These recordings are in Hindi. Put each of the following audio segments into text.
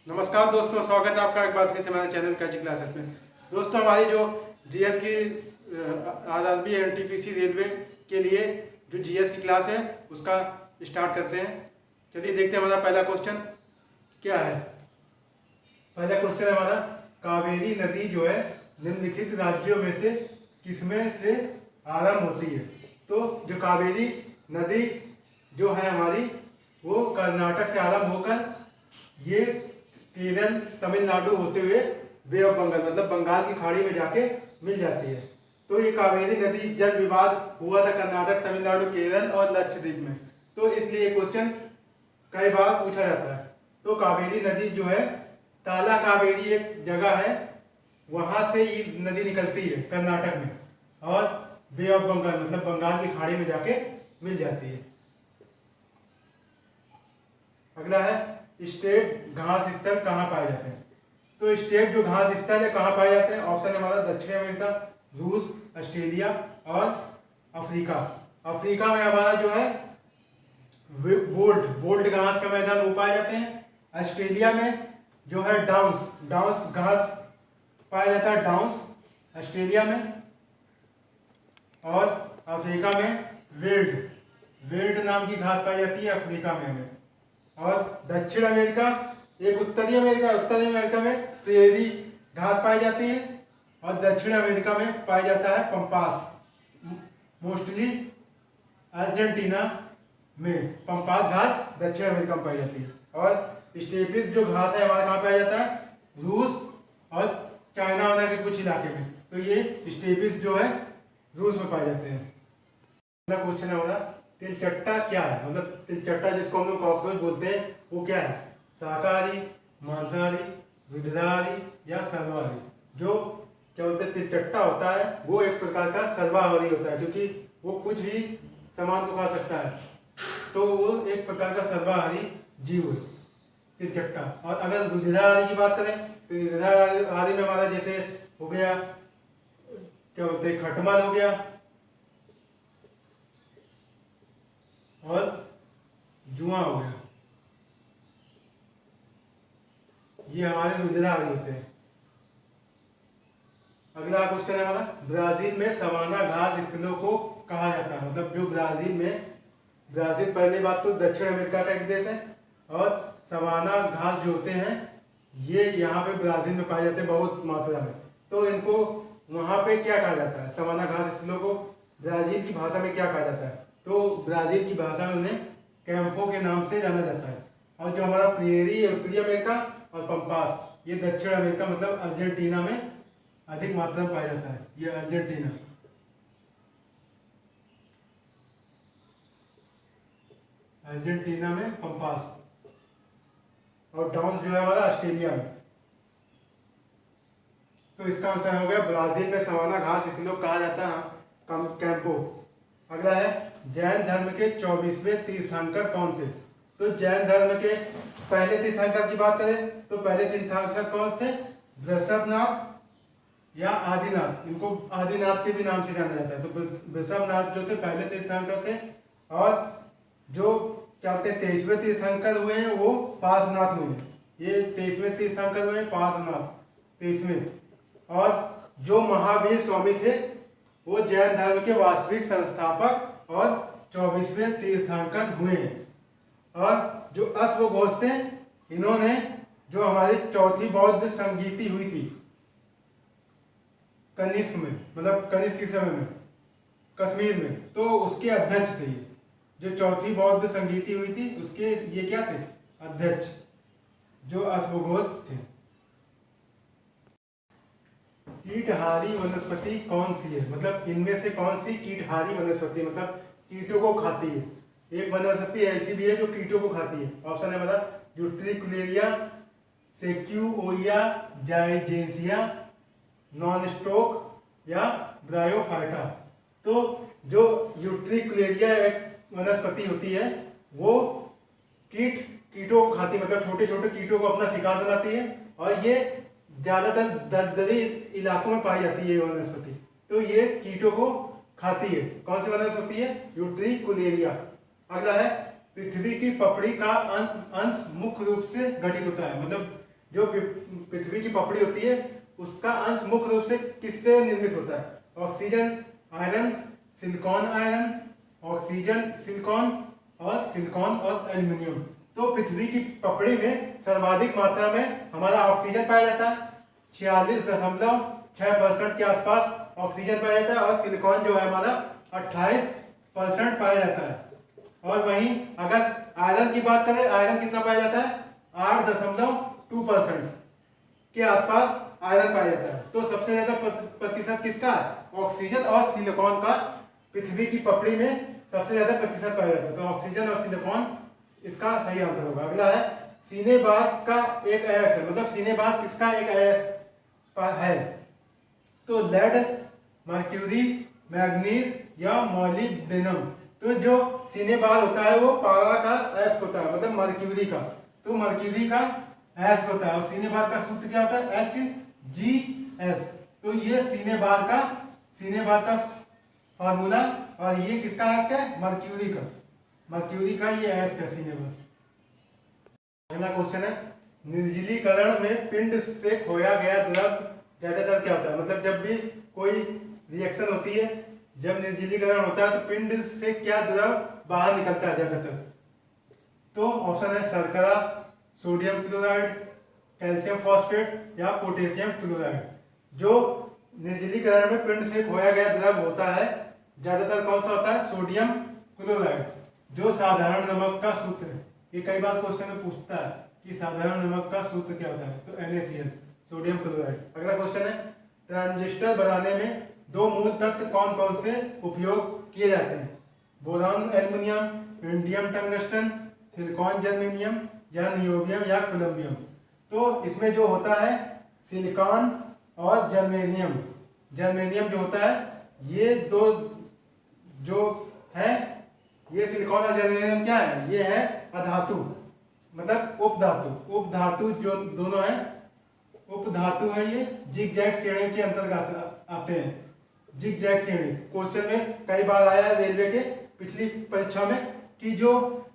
नमस्कार दोस्तों, स्वागत है आपका एक बार फिर से हमारे चैनल कैची क्लासेस में। दोस्तों, हमारी जो जीएस की आरआरबी एनटीपीसी रेलवे के लिए जो जीएस की क्लास है उसका स्टार्ट करते हैं। चलिए देखते हैं हमारा पहला क्वेश्चन क्या है। पहला क्वेश्चन है हमारा, कावेरी नदी जो है निम्नलिखित राज्यों में से किसमें से आरंभ होती है। तो जो कावेरी नदी जो है हमारी वो कर्नाटक से आरंभ होकर ये केरल तमिलनाडु होते हुए बे ऑफ बंगाल मतलब बंगाल की खाड़ी में जाके मिल जाती है। तो ये कावेरी नदी जल विवाद हुआ था कर्नाटक, तमिलनाडु, केरल और लक्षद्वीप में। तो इसलिए क्वेश्चन कई बार पूछा जाता है। तो कावेरी नदी जो है, ताला कावेरी एक जगह है, वहां से ये नदी निकलती है कर्नाटक में और बे ऑफ बंगाल मतलब बंगाल की खाड़ी में जाके मिल जाती है। अगला है, स्टेप घास स्थल कहाँ पाए जाते हैं। तो स्टेप जो घास स्थल है कहाँ पाए जाते हैं। ऑप्शन है हमारा दक्षिण अमेरिका, रूस, ऑस्ट्रेलिया और अफ्रीका। अफ्रीका में हमारा जो है बोल्ड घास का मैदान वो पाए जाते हैं। ऑस्ट्रेलिया में जो है डाउंस घास पाया जाता है, डाउंस ऑस्ट्रेलिया में। और अफ्रीका में वेल्ड नाम की घास पाई जाती है अफ्रीका में हमें। और दक्षिण अमेरिका, उत्तरी अमेरिका में प्रेरी घास पाई जाती है और दक्षिण अमेरिका में पाया जाता है पंपास। मोस्टली अर्जेंटीना में पंपास घास दक्षिण अमेरिका में पाई जाती है। और स्टेपिस जो घास है हमारा कहाँ पाया जाता है, रूस और चाइना वाला के कुछ इलाके में। तो ये स्टेपिस जो है रूस में पाए जाते हैं। अगला क्वेश्चन है हमारा, तिलचट्टा क्या है। मतलब तिलचट्टा जिसको हम लोग कॉकरोच बोलते हैं वो क्या है। शाकाहारी, मांसाहारी, विषाहारी या सर्वाहारी। जो क्या बोलते हैं तिलचट्टा होता है वो एक प्रकार का सर्वाहारी होता है, क्योंकि वो कुछ भी सामान को खा सकता है, तो वो एक प्रकार का सर्वाहारी जीव है तिलचट्टा। और अगर रुधिराहारी की बात करें तो रुधिराहारी में हमारा जैसे हो गया क्या बोलते हैं खटमल हो गया और जुआ हो गया, ये हमारे रुधिराहारी होते हैं। अगला क्वेश्चन है हमारा, ब्राजील में सवाना घास स्थलों को कहा जाता है। मतलब जो ब्राजील पहली बात तो दक्षिण अमेरिका का एक देश है और सवाना घास जो होते हैं ये यहाँ पे ब्राजील में पाए जाते हैं बहुत मात्रा में। तो इनको वहाँ पे क्या कहा जाता है, सवाना घास स्थलों को ब्राजील की भाषा में क्या कहा जाता है। तो ब्राजील की भाषा में उन्हें कैंपो के नाम से जाना जाता है। और जो हमारा प्रेरी है उत्तरी अमेरिका और पंपास ये दक्षिण अमेरिका मतलब अर्जेंटीना में अधिक मात्रा में पाया जाता है। ये अर्जेंटीना में पंपास और डाउन जो है हमारा ऑस्ट्रेलिया में। तो इसका आंसर हो गया ब्राजील में सवाना घास स्थलों कहा जाता है कैंपो। अगला है, जैन धर्म के 24वें तीर्थंकर कौन थे। तो जैन धर्म के पहले तीर्थंकर की बात करें तो पहले तीर्थंकर कौन थे, वृषभनाथ या आदिनाथ। इनको आदिनाथ के भी नाम से जाना जाता है। तो वृषभनाथ जो थे पहले तीर्थंकर थे। और जो क्या कहते हैं 23वें तीर्थंकर हुए हैं वो पार्श्वनाथ हुए हैं। ये 23वें तीर्थंकर हुए हैं पार्श्वनाथ 23वें। और जो महावीर स्वामी थे वो जैन धर्म के वास्तविक संस्थापक और 24वें तीर्थंकर हुए हैं। और जो अश्वघोष थे इन्होंने जो हमारी चौथी बौद्ध संगीति हुई थी कनिष्क में, मतलब कनिष्क के समय में कश्मीर में, तो उसके अध्यक्ष थे ये। जो चौथी बौद्ध संगीति हुई थी उसके ये क्या थे, अध्यक्ष, जो अश्वघोष थे। कीटहारी वनस्पति कौन सी है। मतलब इनमें से कौन सी कीटहारी वनस्पति मतलब कीटों को खाती है। एक वनस्पति ऐसी भी है जो कीटों को खाती है। ऑप्शन है मतलब यूट्रिकुलेरिया, सेक्यूओइया, जाइजेंसिया, नॉन स्टोक या ब्रायोफाइटा। तो जो यूट्रिकुलेरिया एक वनस्पति होती है वो कीटों को खाती है, मतलब छोटे छोटे कीटों को अपना शिकार बनाती है। और ये ज्यादातर दलदली इलाकों में पाई जाती है ये वनस्पति। तो ये कीटों को खाती है। कौन सी वनस्पति है, यूट्रिकुलेरिया। अगला है, पृथ्वी की पपड़ी का अंश मुख्य रूप से गठित होता है। मतलब जो पृथ्वी की पपड़ी होती है उसका अंश मुख्य रूप से किससे निर्मित होता है? Oxygen, iron, silicon iron, oxygen, silicon और एल्यूमिनियम। तो पृथ्वी की पपड़ी में सर्वाधिक मात्रा में हमारा ऑक्सीजन पाया जाता है, 46.6% के आसपास ऑक्सीजन पाया जाता है, और सिलिकॉन जो है हमारा 28% पाया जाता है। और वहीं अगर आयरन की बात करें, आयरन कितना पाया जाता है? 8.2% के आसपास आयरन पाया जाता है। तो सबसे ज्यादा प्रतिशत किसका है? ऑक्सीजन और सिलिकॉन का पृथ्वी की पपड़ी में सबसे ज्यादा प्रतिशत पाया जाता है। तो ऑक्सीजन और सिलिकॉन इसका सही आंसर होगा। अगला है सीनेबाज का एक अयस्क है, मतलब सीनेबाज किसका एक अयस्क है? तो लेड, मर्क्यूरी, मैग्नीज या मोलिब्डेनम। तो जो सीनेबाज होता है वो पारा का अयस्क होता है, मतलब मर्क्यूरी का। तो मर्क्यूरी का अयस्क होता है, और सीनेबाज का सूत्र क्या होता है? HGS। तो ये सीनेबाज का फार्मूला, और ये किसका अयस्क है? मर्क्यूरी का ये अयस्क है सीनेबाज। अगला क्वेश्चन है, निर्जलीकरण में पिंड से खोया गया द्रव ज्यादातर क्या होता है? मतलब जब भी कोई रिएक्शन होती है, जब निर्जलीकरण होता है तो पिंड से क्या द्रव बाहर निकलता है ज्यादातर? तो ऑप्शन है शर्करा, सोडियम क्लोराइड, कैल्शियम फॉस्फेट या पोटेशियम क्लोराइड। जो निर्जलीकरण में पिंड से खोया गया द्रव होता है ज्यादातर कौन सा होता है? सोडियम क्लोराइड, जो साधारण नमक का सूत्र है। ये कई बार क्वेश्चन में पूछता है कि साधारण नमक का सूत्र क्या होता है? तो NaCl, सोडियम क्लोराइड। अगला क्वेश्चन है, ट्रांजिस्टर बनाने में दो मूल तत्व कौन कौन से उपयोग किए जाते हैं? Boron aluminium, indium tungsten, silicon germanium या नियोबियम या कोलंबियम। तो इसमें जो होता है सिलिकॉन और जर्मेनियम जो होता है, ये दो जो है, ये सिलिकॉन और जर्मेनियम क्या है? ये है अधातु, मतलब उपधातु जो दोनों है उपधातु है। ये जिग-जैग श्रेणी के अंतर्गत आते हैं। जिग-जैग श्रेणी क्वेश्चन में कई बार आया है रेलवे के पिछली परीक्षा में कि जो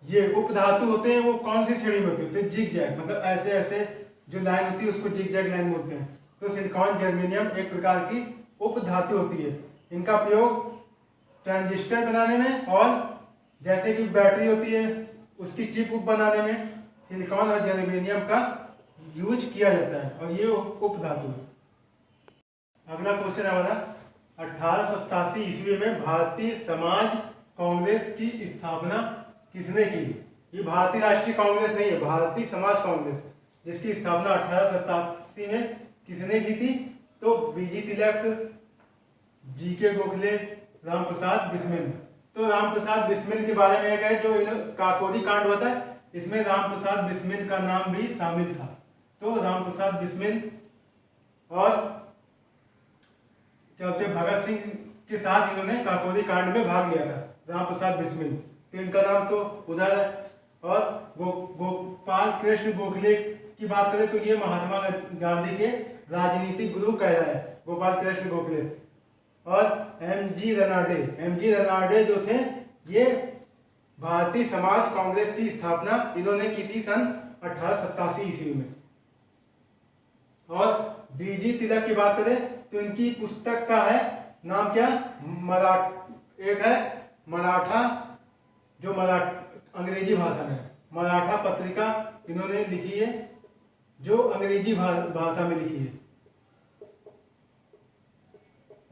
ये उपधातु होते हैं वो कौन सी श्रेणी में होते हैं? जिग-जैग, मतलब ऐसे ऐसे जो लाइन होती है उसको जिग-जैग लाइन बोलते हैं। तो सिलिकॉन जर्मेनियम एक प्रकार की उपधातु होती है। इनका प्रयोग ट्रांजिस्टर बनाने में, और जैसे कि बैटरी होती है उसकी चिप बनाने में सिलिकॉन और जर्मेनियम का यूज किया जाता है, और ये उपधातु है। अगला क्वेश्चन है हमारा, 1887 ईस्वी में भारतीय समाज कांग्रेस की स्थापना किसने की? ये भारतीय राष्ट्रीय कांग्रेस नहीं है, भारतीय समाज कांग्रेस, जिसकी स्थापना 1887 में किसने की थी? तो बीजी तिलक, GK गोखले, रामप्रसाद बिस्मिल। तो रामप्रसाद बिस्मिल के बारे में एक है जो काकोरी कांड होता है, इसमें रामप्रसाद बिस्मिल का नाम भी शामिल था। तो रामप्रसाद बिस्मिल और क्या बोलते हैं भगत सिंह के साथ इन्होंने काकोरी कांड में भाग लिया था, रामप्रसाद बिस्मिल। तो इनका नाम तो उधर है। और गोपाल कृष्ण गोखले की बात करें तो ये महात्मा गांधी के राजनीतिक गुरु कहलाए गोपाल कृष्ण गोखले। और MG रनाडे जो थे, ये भारतीय समाज कांग्रेस की स्थापना इन्होंने की थी सन 1887 ईस्वी में। और बीजी तिलक की बात करें तो इनकी पुस्तक का है नाम क्या? एक है मराठा, जो अंग्रेजी भाषा में, मराठा पत्रिका इन्होंने लिखी है, जो अंग्रेजी भाषा में लिखी है।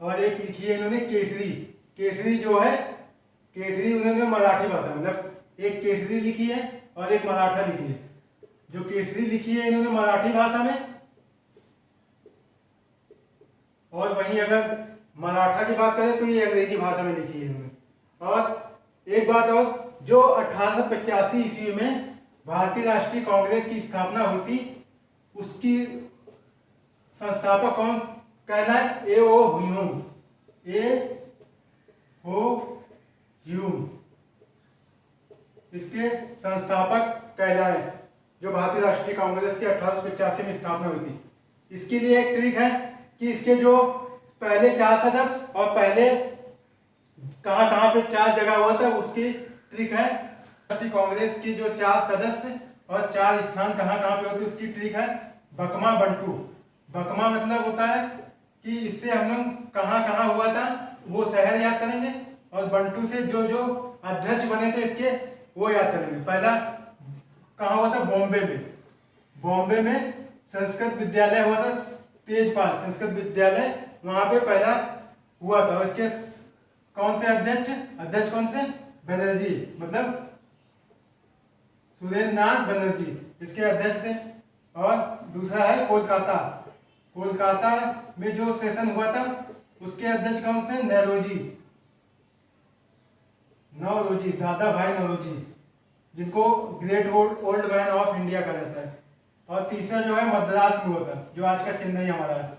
और एक लिखी है इन्होंने केसरी जो है, केसरी उन्होंने मराठी भाषा में, मतलब एक केसरी लिखी है और एक मराठा लिखी है। जो केसरी लिखी है इन्होंने मराठी भाषा में, और वहीं अगर मराठा की बात करें तो ये अंग्रेजी भाषा में लिखी है इन्होंने। और एक बात और, जो 1885 ईस्वी में भारतीय राष्ट्रीय कांग्रेस की स्थापना हुई थी, उसकी संस्थापक कौन कहलाए? A.O. ह्यूम इसके संस्थापक कहलाए, जो भारतीय राष्ट्रीय कांग्रेस की 1885 में स्थापना हुई थी। इसके लिए एक ट्रिक है कि इसके जो पहले 4 सदस्य और पहले कहां पे 4 जगह हुआ था, उसकी ट्रिक है। राष्ट्रीय कांग्रेस के जो 4 सदस्य और 4 स्थान कहाँ कहाँ पे होते हैं उसकी ट्रिक है। बकमा बंटू, बकमा मतलब होता है कि इससे हम लोग कहाँ कहाँ हुआ था वो शहर याद करेंगे, और बंटू से जो जो अध्यक्ष बने थे इसके वो याद करेंगे। पहला कहाँ हुआ था, बॉम्बे में, बॉम्बे में संस्कृत विद्यालय हुआ था, तेजपाल संस्कृत विद्यालय, वहां पे पहला हुआ था। इसके कौन थे अध्यक्ष, अध्यक्ष कौन से, बनर्जी, मतलब सुरेंद्र नाथ बनर्जी इसके अध्यक्ष थे। और दूसरा है कोलकाता, कोलकाता में जो सेशन हुआ था उसके अध्यक्ष कौन थे, नौरोजी, नौरोजी, दादा भाई नौरोजी, जिनको great old man of India कहा जाता है। और तीसरा जो है मद्रास में हुआ था, जो आज का चेन्नई हमारा है,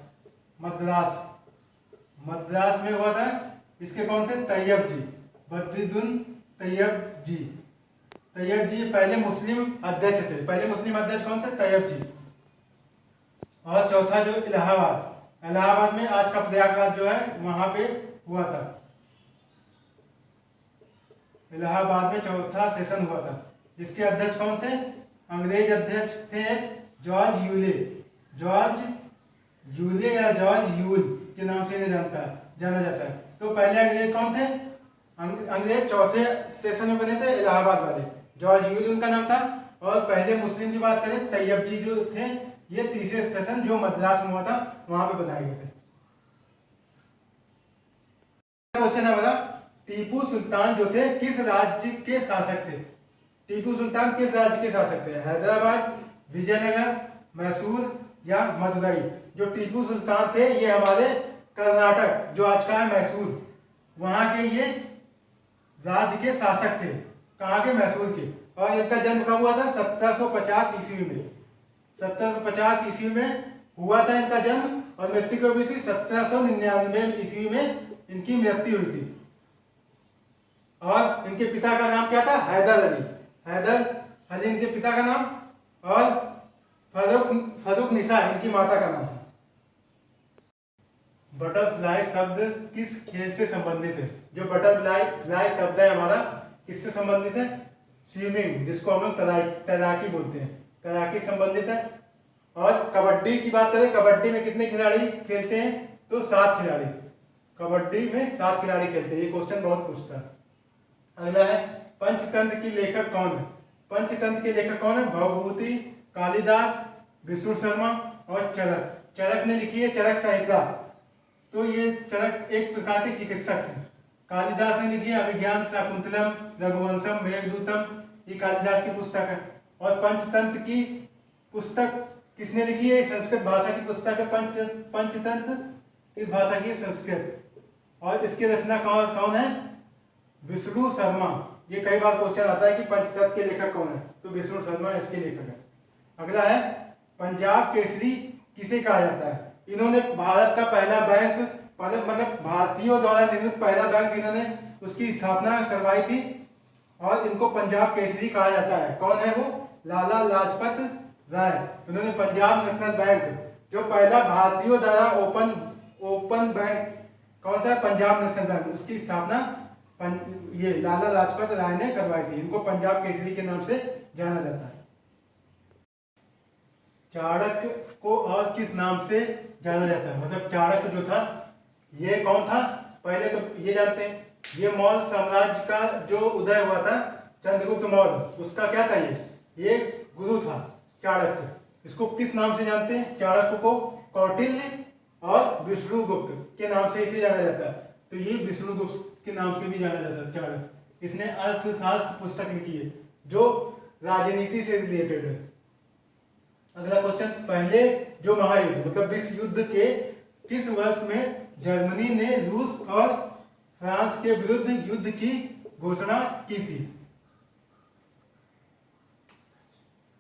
मद्रास, मद्रास में हुआ था। इसके कौन थे, तैयब जी, बद्रुद्दीन तैयब जी, तैयब जी पहले मुस्लिम अध्यक्ष थे। पहले मुस्लिम अध्यक्ष कौन थे, तैयब जी। और चौथा जो इलाहाबाद, इलाहाबाद में आज का प्रयागराज जो है वहां पे हुआ था, इलाहाबाद में चौथा सेशन हुआ था। इसके अध्यक्ष कौन थे, अंग्रेज अध्यक्ष थे जॉर्ज यूले, जॉर्ज यूले या जॉर्ज यूल के नाम से इन्हें जाना जाता है। तो पहले अंग्रेज कौन थे, अंग्रेज चौथे सेशन में बने थे इलाहाबाद वाले, जॉर्ज यूल उनका नाम था। और पहले मुस्लिम की बात करें तैयब जी जो थे, ये तीसरे सेशन जो मद्रास में हुआ था वहां पे बनाए गए थे। क्वेश्चन है हमारा, टीपू सुल्तान जो थे किस राज्य के शासक थे, टीपू सुल्तान किस राज्य के शासक थे, हैदराबाद, विजयनगर, मैसूर या मदुरई। जो टीपू सुल्तान थे ये हमारे कर्नाटक जो आज का है मैसूर, वहां के ये राज्य के शासक थे, कहाँ के, मैसूर के। और इनका जन्म कब हुआ था, 1750 ईस्वी में, 1750 ईस्वी में हुआ था इनका जन्म, और मृत्यु कब हुई थी, 1799 ईस्वी में इनकी मृत्यु हुई थी। और इनके पिता का नाम क्या था, हैदर अली, हैदर अली इनके पिता का नाम, और फरुख निसा इनकी माता का नाम था। बटरफ्लाई शब्द किस खेल से संबंधित है, जो बटरफ्लाई शब्द है हमारा किससे संबंधित है, स्विमिंग, जिसको हम लोग तैराकी बोलते हैं, तैराकी संबंधित है। और कबड्डी की बात करें, कबड्डी में कितने खिलाड़ी खेलते हैं, तो 7 खिलाड़ी, कबड्डी में 7 खिलाड़ी खेलते हैं। ये क्वेश्चन बहुत पूछता है। अगला है, पंचतंत्र की लेखक कौन है, पंचतंत्र के लेखक कौन है, भवभूति, कालिदास, विष्णु शर्मा और चरक। चरक ने लिखी है चरक संहिता, तो ये चरक एक प्रकार के चिकित्सक थे। कालिदास ने लिखी है अभिज्ञान शाकुंतलम, रघुवंशम, मेघदूतम, ये कालिदास की पुस्तक है। और पंचतंत्र की पुस्तक किसने लिखी है, संस्कृत भाषा की पुस्तक है पंचतंत्र, इस भाषा की संस्कृत। और इसके रचना कौन है, विष्णु शर्मा। ये कई बार क्वेश्चन आता है कि पंचतंत्र के लेखक कौन है, तो विष्णु शर्मा इसके लेखक है। अगला है, पंजाब केसरी किसे कहा जाता है, इन्होंने भारत का पहला बैंक, मतलब भारतीयों द्वारा निर्मित पहला बैंक इन्होंने उसकी स्थापना करवाई थी, और इनको पंजाब केसरी कहा जाता है। कौन है वो, लाला लाजपत राय। इन्होंने पंजाब नेशनल बैंक, जो पहला भारतीयों द्वारा ओपन बैंक कौन सा है, पंजाब नेशनल बैंक, उसकी स्थापना ये लाला लाजपत राय ने करवाई थी। इनको पंजाब केसरी के नाम से जाना जाता है। चाणक्य को और किस नाम से जाना जाता है, मतलब चाणक्य जो था ये कौन था, पहले तो ये जानते हैं, ये मौर्य साम्राज्य का जो उदय हुआ था, चंद्रगुप्त मौर्य, उसका क्या था, ये गुरु था चाणक्य। इसको किस नाम से जानते हैं, चाणक्य को कौटिल्य और विष्णुगुप्त के नाम से इसे जाना जाता है। तो ये विष्णुगुप्त के नाम से भी जाना जाता है चाणक्य। इसने अर्थशास्त्र पुस्तक लिखी है जो राजनीति से रिलेटेड है। अगला क्वेश्चन, पहले जो महायुद्ध मतलब विश्व युद्ध के किस वर्ष में जर्मनी ने रूस और फ्रांस के विरुद्ध युद्ध की घोषणा की थी,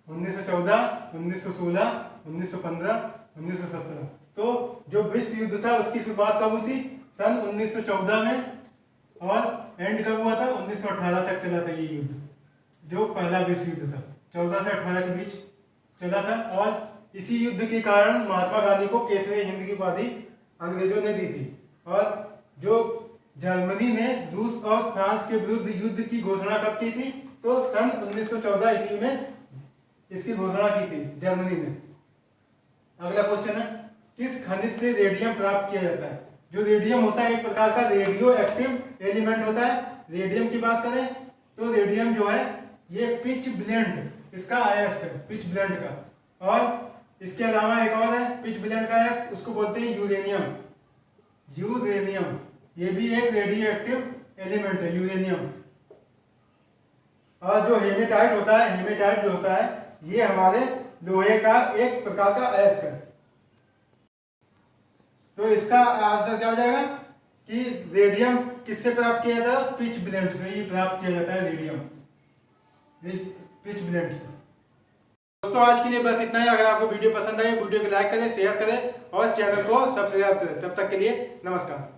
1914, 1916, 1915, 1917। तो जो विश्व युद्ध था उसकी शुरुआत कब हुई थी, सन 1914 में, और एंड कब हुआ था, 1918 तक चला था ये युद्ध, जो पहला विश्व युद्ध था, 14 से 18 के बीच चला था। और इसी युद्ध के कारण महात्मा गांधी को केसरी हिंद की उपाधि अंग्रेजों ने दी थी। और जो जर्मनी ने रूस और फ्रांस के विरुद्ध युद्ध की घोषणा कब की थी, तो सन 1914 ईस्वी में इसकी घोषणा की थी जर्मनी ने। अगला क्वेश्चन है, किस खनिज से रेडियम प्राप्त किया जाता है? जो रेडियम होता है एक प्रकार का रेडियो एक्टिव एलिमेंट होता है। रेडियम की बात करें तो रेडियम जो है ये पिच ब्लेंड इसका अयस्क है, पिच ब्लेंड का। और इसके अलावा एक और है पिच ब्लेंड का अयस्क, उसको बोलते हैं यूरेनियम। यूरेनियम ये भी एक रेडियो एक्टिव एलिमेंट है, यूरेनियम। और जो हेमेटाइट होता है, हेमेटाइट जो होता है ये हमारे लोहे का एक प्रकार का अयस्क है। तो इसका आंसर क्या हो जाएगा कि रेडियम किससे प्राप्त किया जाता है? पिच ब्लेंड से ही प्राप्त किया जाता है रेडियम, पिच ब्लेंड से। दोस्तों आज के लिए बस इतना ही। अगर आपको वीडियो पसंद आई वीडियो को लाइक करें, शेयर करें और चैनल को सब्सक्राइब करें। तब तक के लिए नमस्कार।